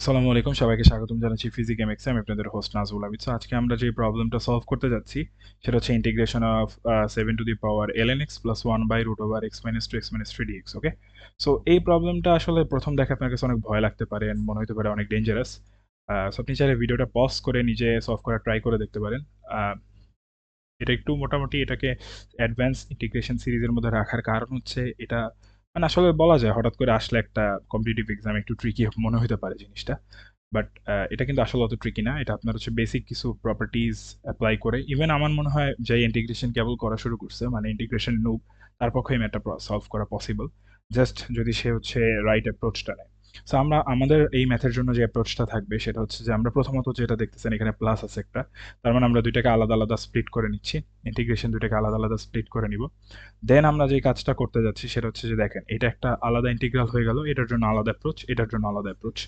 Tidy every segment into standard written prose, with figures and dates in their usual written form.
আসসালামু আলাইকুম, সবাইকে স্বাগতম জানাচ্ছি ফিজিক এমএক্সে। আমি আপনাদের হোস্ট নাজমুল আবিদ। সো আজকে আমরা যে প্রবলেমটা সলভ করতে যাচ্ছি সেটা হচ্ছে integration of 7 to the power ln x plus 1/√x-2x-3 dx। Okay, so এই প্রবলেমটা আসলে প্রথম দেখে আপনার কাছে অনেক ভয় লাগতে পারে and মনে হতে পারে অনেক ডেঞ্জারাস। সো আপনি চাইলে ভিডিওটা পজ করে নিজে সলভ করার ট্রাই করে দেখতে পারেন। আহ, এটা একটু মোটামুটি এটাকে অ্যাডভান্স ইন্টিগ্রেশন সিরিজের মধ্যে রাখার কারণ হচ্ছে এটা মানে আসলে বলা যায় হঠাৎ করে আসলে একটা কম্পিটিটিভ এক্সাম একটু ট্রিকি মনে হতে পারে জিনিসটা। বাট এটা কিন্তু আসলে অত ট্রিকি না। এটা আপনার হচ্ছে বেসিক কিছু প্রপার্টিজ অ্যাপ্লাই করে ইভেন আমার মনে হয় যে ইন্টিগ্রেশন কেবল করা শুরু করছে মানে ইন্টিগ্রেশন নুব, তার পক্ষে এই ম্যাথটা সলভ করা পসিবল, জাস্ট যদি সে হচ্ছে রাইট অ্যাপ্রোচটা নেয়। সো আমরা আমাদের এই ম্যাথের জন্য যে অ্যাপ্রোচটা থাকবে সেটা হচ্ছে যে আমরা প্রথমত যেটা দেখতেছেন এখানে প্লাস আছে একটা, তার মানে আমরা দুইটাকে আলাদা আলাদা স্প্লিট করে নিচ্ছি। ইন্টিগ্রেশন দুইটাকে আলাদা আলাদা স্প্লিট করে নিব। দেন আমরা যে কাজটা করতে যাচ্ছি সেটা হচ্ছে যে দেখেন এটা একটা আলাদা ইন্টিগ্রাল হয়ে গেল, এটার জন্য আলাদা অ্যাপ্রোচ, এটার জন্য আলাদা অ্যাপ্রোচ।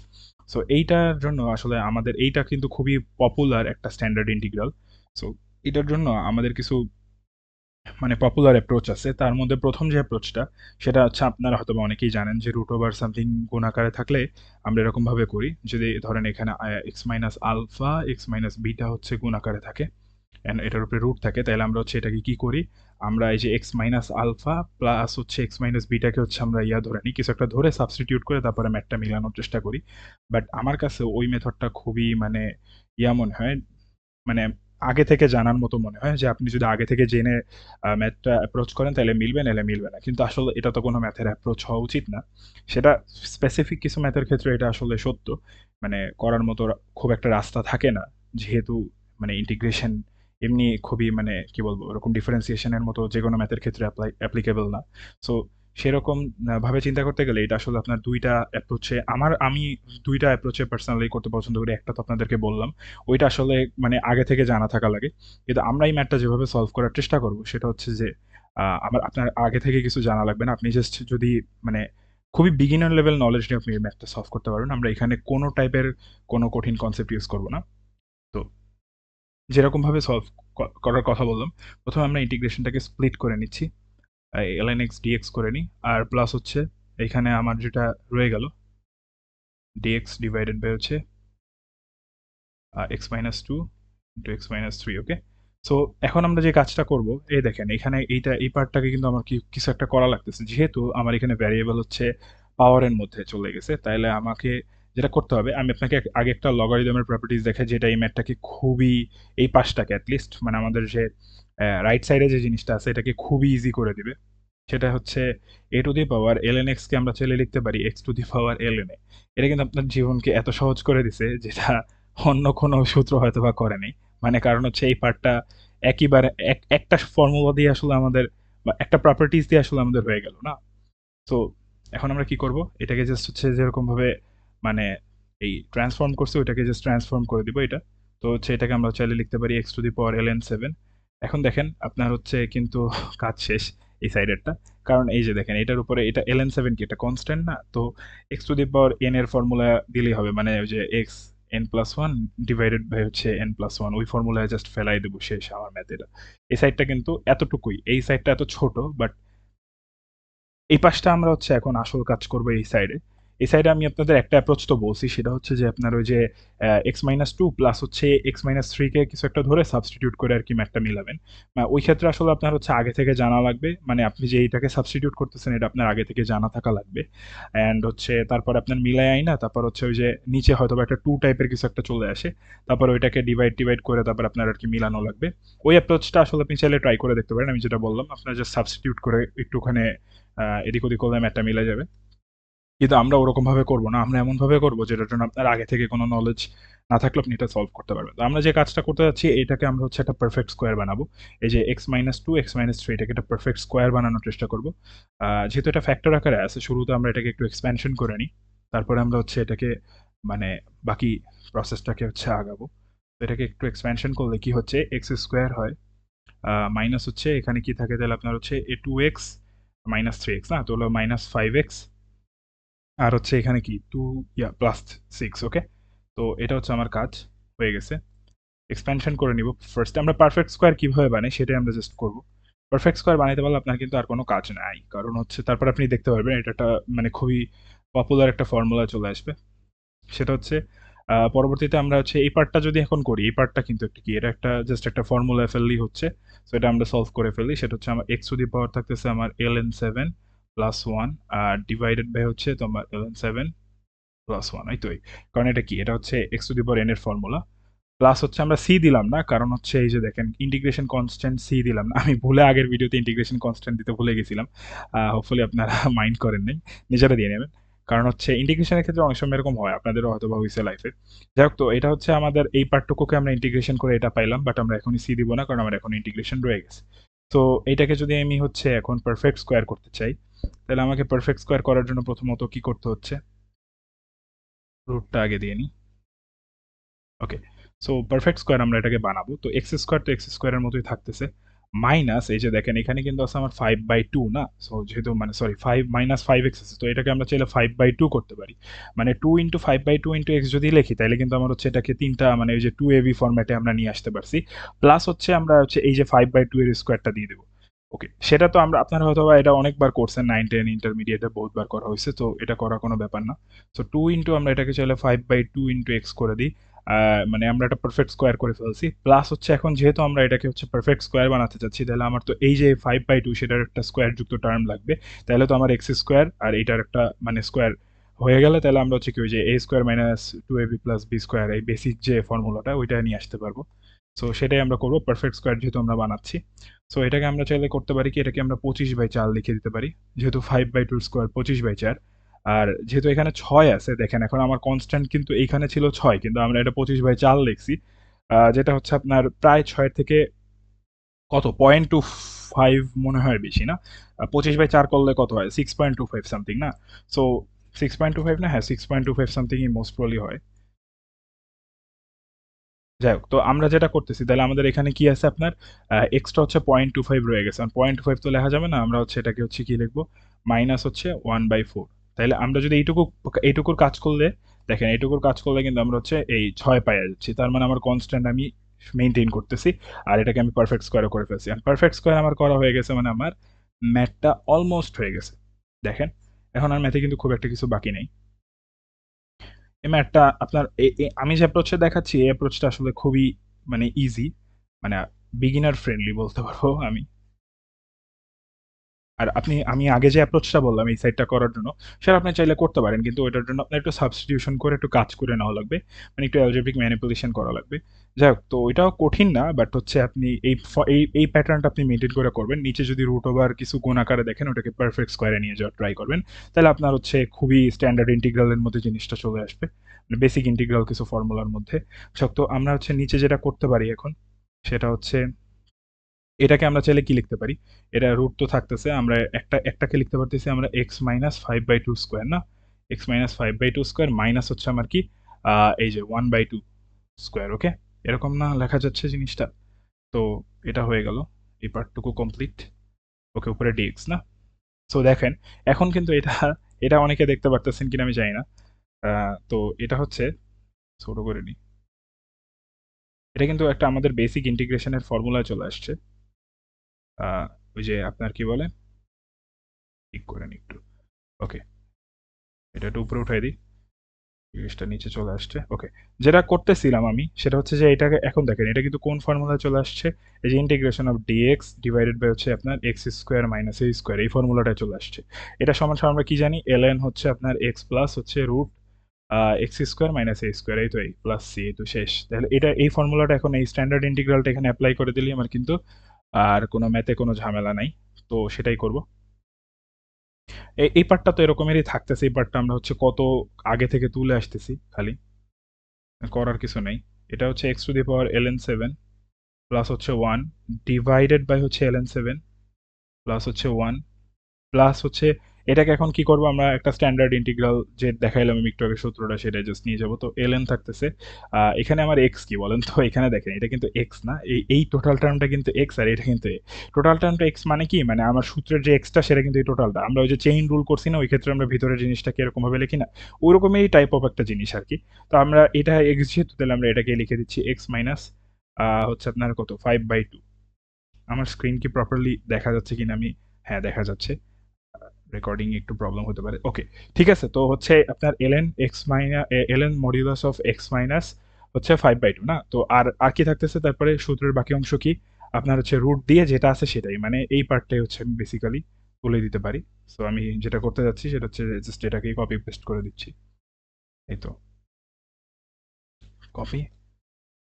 সো এইটার জন্য আসলে আমাদের এইটা কিন্তু খুবই পপুলার একটা স্ট্যান্ডার্ড ইন্টিগ্রাল। সো এটার জন্য আমাদের কিছু মানে পপুলার অ্যাপ্রোচ আছে। তার মধ্যে প্রথম যে অ্যাপ্রোচটা সেটা হচ্ছে আপনারা হয়তো অনেকেই জানেন যে রুট ওভার সামথিং গুণ আকারে থাকলে আমরা এরকমভাবে করি। যদি ধরেন এখানে x minus alpha x minus beta হচ্ছে গুণ আকারে থাকে অ্যান্ড এটার উপরে রুট থাকে, তাহলে আমরা হচ্ছে এটাকে কি করি, আমরা এই যে এক্স মাইনাস আলফা প্লাস হচ্ছে এক্স মাইনাস বিটাকে হচ্ছে আমরা ধরে নিই, কিছু একটা ধরে সাবস্টিটিউট করে তারপরে ম্যাথটা মিলানোর চেষ্টা করি। বাট আমার কাছে ওই মেথডটা খুবই মানে মনে হয়, মানে আগে থেকে জানার মতো মনে হয় যে আপনি যদি আগে থেকে জেনে ম্যাথটা অ্যাপ্রোচ করেন তাহলে মিলবে, নাহলে মিলবে না। কিন্তু আসলে এটা তো কোনো ম্যাথের অ্যাপ্রোচ হওয়া উচিত না। সেটা স্পেসিফিক কিছু ম্যাথের ক্ষেত্রে এটা আসলে সত্য, মানে করার মতো খুব একটা রাস্তা থাকে না, যেহেতু মানে ইন্টিগ্রেশন এমনি খুবই মানে কি বলবো ওরকম ডিফারেন্সিয়েশনের মতো যে কোনো ম্যাথের ক্ষেত্রে অ্যাপ্লিকেবল না। সো সেরকম ভাবে চিন্তা করতে গেলে এটা আসলে আপনার দুইটা অ্যাপ্রোচে আমি দুইটা অ্যাপ্রোচে পার্সোনালি করতে পছন্দ করি। একটা তো আপনাদেরকে বললাম, ওইটা আসলে মানে আগে থেকে জানা থাকা লাগে। কিন্তু আমরা এই ম্যাথটা যেভাবে সলভ করার চেষ্টা করব সেটা হচ্ছে যে আমার আপনার আগে থেকে কিছু জানা লাগবে না। আপনি জাস্ট যদি মানে খুবই বিগিনার লেভেল নলেজ নিয়ে আপনি এই ম্যাথটা সলভ করতে পারবেন। আমরা এখানে কোনো টাইপের কোনো কঠিন কনসেপ্ট ইউজ করব না। তো যেরকমভাবে সলভ করার কথা বললাম, প্রথমে আমরা ইন্টিগ্রেশনটাকে স্প্লিট করে নিচ্ছি, ln x dx করে নিই। আর প্লাস হচ্ছে এখানে আমার যেটা রয়ে গেল dx ডিভাইডেড বাই হচ্ছে x minus two into x minus three. Okay, so এখন আমরা যে কাজটা করব, এই দেখেন এখানে এই পার্টটাকে কিন্তু আমার কিছু একটা করা লাগতেছে, যেহেতু আমার এখানে ভ্যারিয়েবল হচ্ছে পাওয়ারের মধ্যে চলে গেছে, তাইলে আমাকে যেটা করতে হবে, আমি আপনাকে আগে একটা লগারিদমের প্রপার্টিজ দেখে যেটা এই ম্যাথটাকে খুবই, এই পাশটাকে অ্যাটলিস্ট মানে আমাদের যে রাইট সাইডে যে জিনিসটা আছে এটাকে খুবই ইজি করে দিবে। সেটা হচ্ছে a two the power L N এক্সকে আমরা চাইলে লিখতে পারি x to the power L N A. এটা কিন্তু আপনার জীবনকে এত সহজ করে দিছে যেটা অন্য কোনো সূত্র হয়তো বা করেনি। মানে কারণ হচ্ছে এই পার্টটা একইবারে একটা ফর্মুলা দিয়ে আসলে আমাদের বা একটা প্রপার্টিজ দিয়ে আসলে আমাদের হয়ে গেল না। তো এখন আমরা কি করব, এটাকে জাস্ট হচ্ছে যেরকম ভাবে মানে এই ট্রান্সফর্ম করছে ওইটাকে জাস্ট ট্রান্সফর্ম করে দিব এটা। তো হচ্ছে এটাকে আমরা চাইলে লিখতে পারি x to the power L N seven. এখন দেখেন আপনার হচ্ছে কিন্তু কাজ শেষ এই সাইডেরটা, কারণ এই যে দেখেন এটার উপরে এটা এল এন সেভেন কি এটা কনস্ট্যান্ট না, তো x to the power n এর ফর্মুলা দিলেই হবে, মানে ওই যে x n plus one divided by হচ্ছে এন প্লাস ওয়ান, ওই ফর্মুলায় জাস্ট ফেলাই দেবো, শেষ আমার ম্যাথ এটা। এই সাইডটা কিন্তু এতটুকুই, এই সাইডটা এত ছোট, বাট এই পাশটা আমরা হচ্ছে এখন আসল কাজ করবো এই সাইডে। এই সাইডে আমি আপনাদের একটা অ্যাপ্রোচ তো বলছি, সেটা হচ্ছে যে আপনার ওই যে এক্স মাইনাস টু প্লাস হচ্ছে এক্স মাইনাস থ্রিকে কিছু একটা ধরে সাবস্টিটিউট করে আর কি ম্যাথটা মিলাবেন। ওই ক্ষেত্রে আসলে আপনার হচ্ছে আগে থেকে জানা লাগবে, মানে আপনি যে এইটাকে সাবস্টিটিউট করতেছেন এটা আপনার আগে থেকে জানা থাকা লাগবে। অ্যান্ড হচ্ছে তারপর আপনার মিলাই আই না, তারপর হচ্ছে ওই যে নিচে হয়তো বা একটা টু টাইপের কিছু একটা চলে আসে, তারপর ওইটাকে ডিভাইড করে তারপর আপনার আর কি মিলানো লাগবে। ওই অ্যাপ্রোচটা আসলে আপনি চাইলে ট্রাই করে দেখতে পারেন, আমি যেটা বললাম আপনার জাস্ট সাবস্টিটিউট করে একটুখানি এদিক ওদিক করলে ম্যাটটা মিলে যাবে। কিন্তু আমরা ওরকম ভাবে করবো না, আমরা এমন ভাবে করবো যেটার জন্য আপনার আগে থেকে কোনো নলেজ না থাকলে আপনি এটা সলভ করতে পারবেন। তো আমরা যে কাজটা করতে যাচ্ছি এটাকে আমরা হচ্ছে একটা পারফেক্ট স্কোয়ার বানাবো। এই যে x minus two x minus three এটাকে একটা পারফেক্ট স্কোয়ার বানানোর চেষ্টা করবো। যেহেতু এটা ফ্যাক্টর আকারে আছে, শুরুতে আমরা এটাকে একটু এক্সপ্যানশন করে নিই, তারপরে আমরা হচ্ছে এটাকে মানে বাকি প্রসেসটাকে হচ্ছে আগাবো। তো এটাকে একটু এক্সপ্যানশন করলে কি হচ্ছে, এক্স স্কোয়ার হয় মাইনাস হচ্ছে এখানে কি থাকে তাহলে আপনার হচ্ছে a two x minus three x, না তো হলো মাইনাস ফাইভ এক্স, আর হচ্ছে এখানে কি টু প্লাস সিক্স। ওকে, তো এটা হচ্ছে আমার কাজ হয়ে গেছে। এক্সপ্যানশন করে নিব ফার্স্ট, আমরা পারফেক্ট স্কোয়ার কিভাবে বানাই সেটাই আমরা জাস্ট করব। পারফেক্ট স্কোয়ার বানাইতে পারলে আপনার কিন্তু আর কোনো কাজ নাই, কারণ হচ্ছে তারপর আপনি দেখতে পারবেন এটা একটা মানে খুবই পপুলার একটা ফর্মুলা চলে আসবে। সেটা হচ্ছে পরবর্তীতে আমরা হচ্ছে এই পার্টটা যদি এখন করি, এই পার্টটা কিন্তু একটা কি, এটা একটা জাস্ট একটা ফর্মুলায় ফেললেই হচ্ছে। সো এটা আমরা সলভ করে ফেলি। সেটা হচ্ছে আমার x টু দি পাওয়ার থাকতেছে আমার ln 7 প্লাস 1 আর ডিভাইডেড বাই হচ্ছে তোমার ln 7 প্লাস 1, এই কারণ এটা কি, এটা হচ্ছে x two the power n এর ফর্মুলা। প্লাস হচ্ছে আমরা সি দিলাম না, কারণ হচ্ছে এই যে দেখেন ইন্টিগ্রেশন কনস্ট্যান্ট সি দিলাম না। আমি ভুলে আগের ভিডিওতে ইন্টিগ্রেশন কনস্ট্যান্ট দিতে ভুলে গেছিলাম। হোপফুলি আপনারা মাইন্ড করেন নাই, নিজেরা দিয়ে নেবেন। কারণ হচ্ছে ইন্টিগ্রেশনের ক্ষেত্রে অনেক সময় এরকম হয়, আপনাদেরও হয়তো বা হয়েছে লাইফে। যাই হোক, তো এটা হচ্ছে আমাদের এই পার্টটুকুকে আমরা ইন্টিগ্রেশন করে এটা পাইলাম, বাট আমরা এখনই সি দিব না, কারণ আমার এখন ইন্টিগ্রেশন রয়ে গেছে। তো এইটাকে যদি আমি হচ্ছে এখন পারফেক্ট স্কোয়ার করতে চাই, তাহলে আমাকে পারফেক্ট স্কোয়ার করার জন্য প্রথমত কি করতে হচ্ছে, রুটটা আগে দিয়ে নিই। ওকে, সো পারফেক্ট স্কোয়ার আমরা এটাকে বানাবো, তো এক্স স্কোয়ার তো এক্স স্কোয়ারের মতোই থাকতেছে, মাইনাস এই যে দেখেন এখানে কিন্তু আছে আমার 5/2 না, সো যেহেতু মানে সরি 5 - 5x আছে, তো এটাকে আমরা চাইলে 5/2 করতে পারি। মানে 2 ইন্টু 5/2 ইন্টু এক্স যদি লিখি, তাহলে কিন্তু আমার হচ্ছে এটাকে তিনটা মানে ওই যে 2ab ফরম্যাটে আমরা নিয়ে আসতে পারছি। প্লাস হচ্ছে আমরা হচ্ছে এই যে 5/2 এর স্কোয়ারটা দিয়ে দেবো। ওকে, সেটা তো আমরা আপনারা হয়তো বা এটা অনেকবার করছেন, 9 10 ইন্টারমিডিয়েটে বহুতবার করা হয়েছে, তো এটা করা কোনো ব্যাপার না। সো 2 ইন্টু আমরা এটাকে চাইলে 5/2 ইন্টু এক্স করে দিই। মানে আমরা একটা পারফেক্ট স্কোয়ার করে ফেলছি। প্লাস হচ্ছে এখন যেহেতু আমরা এটাকে হচ্ছে পারফেক্ট স্কোয়ার বানাতে চাচ্ছি, তাহলে আমার তো এই যে 5/2 সেটার একটা স্কোয়ার যুক্ত টার্ম লাগবে। তাহলে তো আমার এক্স স্কোয়ার আর এইটার একটা মানে স্কোয়ার হয়ে গেলে, তাহলে আমরা হচ্ছে কি ওই যে a square minus 2ab plus b square, এই বেসিক যে ফর্মুলাটা ওইটা নিয়ে আসতে পারবো। সো সেটাই আমরা করবো, পারফেক্ট স্কোয়ার যেহেতু আমরা বানাচ্ছি। সো এটাকে আমরা চাইলে করতে পারি কি, এটাকে আমরা 25/4 লিখে দিতে পারি, যেহেতু 5/2 স্কোয়ার 25/4। আর যেহেতু এখানে 6 আছে, দেখেন এখন আমার কনস্ট্যান্ট কিন্তু এইখানে ছিল 6, কিন্তু আমরা এটা 25/4 লিখছি, যেটা হচ্ছে আপনার প্রায় 6 থেকে কত 0.25 মনে হয় বেশি না। 25/4 করলে কত হয়, 6.25 সামথিং না। সো 6.25 না, হ্যাঁ 6.25 সামথিংই মোস্ট প্রবলি হয়। যাই হোক, তো আমরা যেটা করতেছি, তাহলে আমাদের এখানে কি আছে আপনার, এক্সট্রা হচ্ছে 0.25 রয়ে গেছে, 0.25 তো লেখা যাবে না, আমরা হচ্ছে এটাকে হচ্ছে কি লিখবো, মাইনাস হচ্ছে 1/4। তাহলে আমরা যদি এইটুকুর কাজ করলে, দেখেন এইটুকুর কাজ করলে কিন্তু আমরা হচ্ছে এই 6 পাইয়া যাচ্ছি, তার মানে আমার কনস্ট্যান্ট আমি মেনটেন করতেছি। আর এটাকে আমি পারফেক্ট স্কোয়ারও করে ফেলছি, আর পারফেক্ট স্কোয়ার আমার করা হয়ে গেছে, মানে আমার ম্যাথটা অলমোস্ট হয়ে গেছে। দেখেন এখন আর ম্যাথে কিন্তু খুব একটা কিছু বাকি নেই। এই ম্যাথটা আপনার আমি যে অ্যাপ্রোচে দেখাচ্ছি, এই অ্যাপ্রোচটা আসলে খুবই মানে ইজি, মানে বিগিনার ফ্রেন্ডলি বলতে পারবো আমি। আর আমি আগে যে অ্যাপ্রোচটা বললাম এই সাইডটা করার জন্য, সেটা আপনি চাইলে করতে পারেন, কিন্তু ওইটার জন্য আপনার একটু সাবস্টিটিউশন করে একটু কাজ করে নেওয়া লাগবে, মানে একটু অ্যালজেব্রিক ম্যানিপুলেশন করা লাগবে। যাই হোক, তো ওইটাও কঠিন না, বাট হচ্ছে আপনি এই প্যাটার্নটা আপনি মেনটেন করে করবেন। নিচে যদি রুট ওভার কিছু গুণ আকারে দেখেন, ওটাকে পারফেক্ট স্কোয়ারে নিয়ে যাওয়ার ট্রাই করবেন, তাহলে আপনার হচ্ছে খুবই স্ট্যান্ডার্ড ইন্টিগ্রালের মধ্যে জিনিসটা চলে আসবে, মানে বেসিক ইন্টিগ্রাল কিছু ফর্মুলার মধ্যে। তো আমরা হচ্ছে নিচে যেটা করতে পারি এখন, সেটা হচ্ছে এটাকে আমরা চাইলে কি লিখতে পারি, এটা রুট তো থাকতেছে, আমরা একটাকে লিখতে পারতেছি আমরা এক্স মাইনাস 5/2 স্কোয়ার না, এক্স মাইনাস 5/2 স্কোয়ার মাইনাস হচ্ছে আমার কি, এই যে 1/2 স্কোয়ার। ওকে, এরকম না লেখা যাচ্ছে জিনিসটা? তো এটা হয়ে গেল, এই পার্টটুকু কমপ্লিট। ওকে, উপরে ডিএক্স না। সো দেখেন এখন কিন্তু এটা এটা অনেকে দেখতে পারতেছেন কিনা আমি জানি না। তো এটা হচ্ছে ছোট করে নিই, এটা কিন্তু একটা আমাদের বেসিক ইন্টিগ্রেশনের ফর্মুলায় চলে আসছে। আহ, ওই যে আপনার কি বলে, ঠিক করে নিই একটু। ওকে, এটা একটু উপরে উঠাই দিই, জিনিসটা নিচে চলে আসছে। ওকে, যেটা করতেছিলাম আমি সেটা হচ্ছে যে এটাকে এখন দেখেন এটা কিন্তু কোন ফর্মুলায় চলে আসছে, এই যে integration of dx divided by হচ্ছে আপনার x square minus a square, এই ফর্মুলাটায় চলে আসছে। এটা সমান সমান আমরা কি জানি, ln হচ্ছে আপনার এক্স প্লাস হচ্ছে root x square minus a square, এই তো এই প্লাস সি, এই তো শেষ। তাহলে এটা এই ফর্মুলাটা এখন এই স্ট্যান্ডার্ড ইন্টিগ্রালটা এখানে অ্যাপ্লাই করে দিলেই আমার কিন্তু আর কোনো ম্যাথে কোনো ঝামেলা নাই। তো সেটাই করব। এই পার্টটা তো এরকমেরই থাকতেছে, এই পার্টটা আমরা হচ্ছে কত আগে থেকে তুলে আসতেছি খালি, করার কিছু নেই। এটা হচ্ছে x to the power ln 7 plus হচ্ছে 1 ডিভাইডেড বাই হচ্ছে ln 7 প্লাস হচ্ছে 1 প্লাস হচ্ছে এটাকে এখন কি করব, আমরা একটা স্ট্যান্ডার্ড ইন্টিগ্রাল যে দেখাইলাম আমি একটু আগে সূত্রটা, সেটা জাস্ট নিয়ে যাব। তো ln থাকতেছে, এখানে আমার এক্স কি বলেন তো, এখানে দেখেন এটা কিন্তু এক্স না, এই টোটাল টার্মটা কিন্তু এক্স, আর এটা কিন্তু টোটাল টার্মটা এক্স, মানে কি, মানে আমার সূত্রের যে এক্সটা সেটা কিন্তু এই টোটালটা, আমরা ওই যে চেইন রুল করছি না, ওই ক্ষেত্রে আমরা ভিতরের জিনিসটা কিরকম ভাবে লিখি না, ওইরকমই টাইপ অফ একটা জিনিস আর কি। তো আমরা এটা এক্স যেহেতু, তাহলে আমরা এটাকে লিখে দিচ্ছি এক্স মাইনাস হচ্ছে আপনার কত 5/2। আমার স্ক্রিন কি প্রপারলি দেখা যাচ্ছে কিনা আমি, হ্যাঁ দেখা যাচ্ছে। রেকর্ডিং একটু প্রবলেম হতে পারে। ওকে, ঠিক আছে। তো হচ্ছে আপনার ln x minus ln modulus of x minus হচ্ছে 5/2 না? তো আর কি থাকতেছে তারপরে সূত্রের বাকি অংশ কি? আপনার হচ্ছে রুট দিয়ে যেটা আছে সেটাই। মানে এই পার্টটাই হচ্ছে আমি বেসিক্যালি তুলে দিতে পারি। সো আমি যেটা করতে যাচ্ছি সেটা হচ্ছে জাস্ট এটাকেই কপি পেস্ট করে দিচ্ছি। এই তো কপি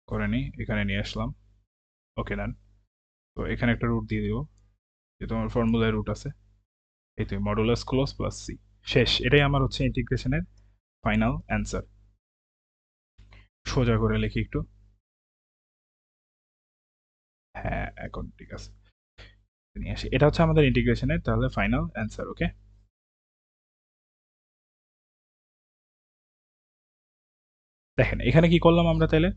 করে নিই, এখানে নিয়ে আসলাম। ওকে ডান। তো এখানে একটা রুট দিয়ে দিব, যেহেতু আমার ফর্মুলায় রুট আছে। এই তো মডুলাস ক্লোজ প্লাস সি, শেষ। এটাই আমার হচ্ছে ইন্টিগ্রেশনের ফাইনাল অ্যান্সার। সোজা করে লিখি একটু। হ্যাঁ, এখন ঠিক আছে, নিয়ে আসি। এটা হচ্ছে আমাদের ইন্টিগ্রেশনের তাহলে ফাইনাল অ্যান্সার। ওকে, দেখেন এখানে কি করলাম আমরা তাহলে।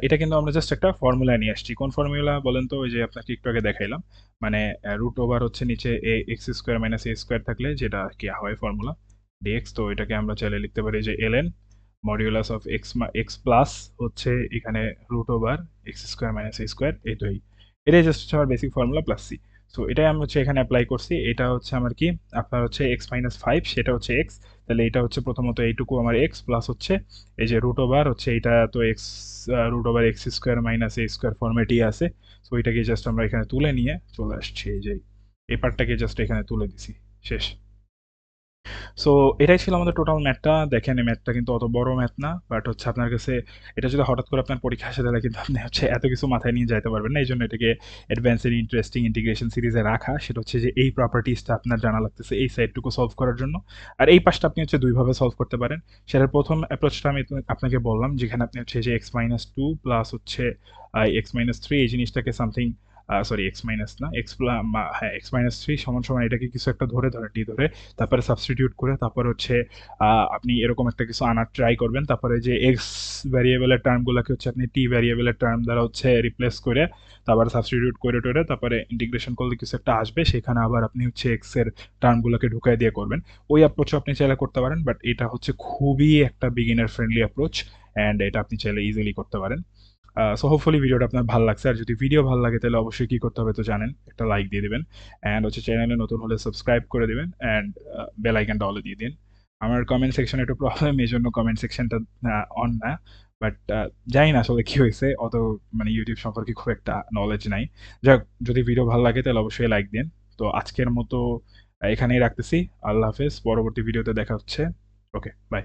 এটা কিন্তু আমরা জাস্ট একটা ফর্মুলা নিয়ে আসছি। কোন ফর্মুলা বলেন তো? ওই যে আপনাকে একটু আগে দেখাইলাম। মানে রুট ওভার হচ্ছে নিচে এ x square minus a square থাকলে যেটা কি হয় ফর্মুলা ডিএক্স। তো এটাকে আমরা চাইলে লিখতে পারি যে LN modulus of x plus হচ্ছে এখানে root over x square minus a square. এটাই জাস্ট হচ্ছে আমার basic formula plus c. So এটাই আমি হচ্ছে এখানে অ্যাপ্লাই করছি। এটা হচ্ছে আমার কি, আপনার হচ্ছে এক্স মাইনাস ফাইভ, সেটা হচ্ছে এক্স। তাহলে এটা হচ্ছে প্রথমত এইটুকু আমার এক্স প্লাস হচ্ছে এই যে রুট ওভার হচ্ছে এটা তো x, root over x square minus a square ফর্মেটই আছে। সো এটাকে জাস্ট আমরা এখানে তুলে নিয়ে চলে আসছি। এই যে এই পার্টটাকে জাস্ট এখানে তুলে দিছি, শেষ। সো এটাই ছিল আমাদের টোটাল ম্যাথটা। দেখেন এই ম্যাথটা কিন্তু অত বড় ম্যাথ না, বাট হচ্ছে আপনার কাছে এটা যদি হঠাৎ করে আপনার পরীক্ষা আসে তাহলে কিন্তু আপনি হচ্ছে এত কিছু মাথায় নিয়ে যাইতে পারবেন না। এই জন্য এটাকে অ্যাডভান্সেড ইন্টারেস্টিং ইন্টিগ্রেশন সিরিজে রাখা। সেটা হচ্ছে যে এই প্রপার্টিসটা আপনার জানা লাগতেছে এই সাইডটুকু সলভ করার জন্য। আর এই পাশটা আপনি হচ্ছে দুইভাবে সলভ করতে পারেন। সেটার প্রথম অ্যাপ্রোচটা আমি আপনাকে বললাম, যেখানে আপনি হচ্ছে যে এক্স মাইনাস টু প্লাস হচ্ছে এক্স মাইনাস থ্রি এই জিনিসটাকে সামথিং, সরি এক্স মাইনাস না এক্স, হ্যাঁ এক্স মাইনাস থ্রি সমান সমান এটাকে কিছু একটা ধরে ডি ধরে তারপরে সাবস্টিটিউট করে তারপর হচ্ছে আপনি এরকম একটা কিছু আনার ট্রাই করবেন। তারপরে যে এক্স ভ্যারিয়েবলের টার্মগুলোকে হচ্ছে আপনি টি ভ্যারিয়েবলের টার্ম দ্বারা হচ্ছে রিপ্লেস করে তারপর সাবস্টিটিউট করে টোরে তারপরে ইন্টিগ্রেশন করলে কিছু একটা আসবে, সেখানে আবার আপনি হচ্ছে এক্স এর টার্মগুলোকে ঢুকাই দিয়ে করবেন। ওই অ্যাপ্রোচও আপনি চাইলে করতে পারেন, বাট এটা হচ্ছে খুবই একটা বিগিনার ফ্রেন্ডলি অ্যাপ্রোচ অ্যান্ড এটা আপনি চাইলে ইজিলি করতে পারেন। সো হোপফুলি ভিডিওটা আপনার ভালো লাগছে। আর যদি ভিডিও ভালো লাগে তাহলে অবশ্যই কি করতে হবে তো জানেন, একটা লাইক দিয়ে দিবেন অ্যান্ড হচ্ছে চ্যানেলে নতুন হলে সাবস্ক্রাইব করে দিবেন অ্যান্ড বেল আইকনটা অলে দিয়ে দিন। আমার কমেন্ট সেকশনে একটু প্রবলেম, এই জন্য কমেন্ট সেকশনটা অন না। বাট জানি না আসলে কি হয়েছে, অত মানে ইউটিউব সম্পর্কে খুব একটা নলেজ নাই। যাক, যদি ভিডিও ভালো লাগে তাহলে অবশ্যই লাইক দিন। তো আজকের মতো এখানেই রাখতেছি। আল্লাহ হাফেজ, পরবর্তী ভিডিওতে দেখা হচ্ছে। ওকে, বাই।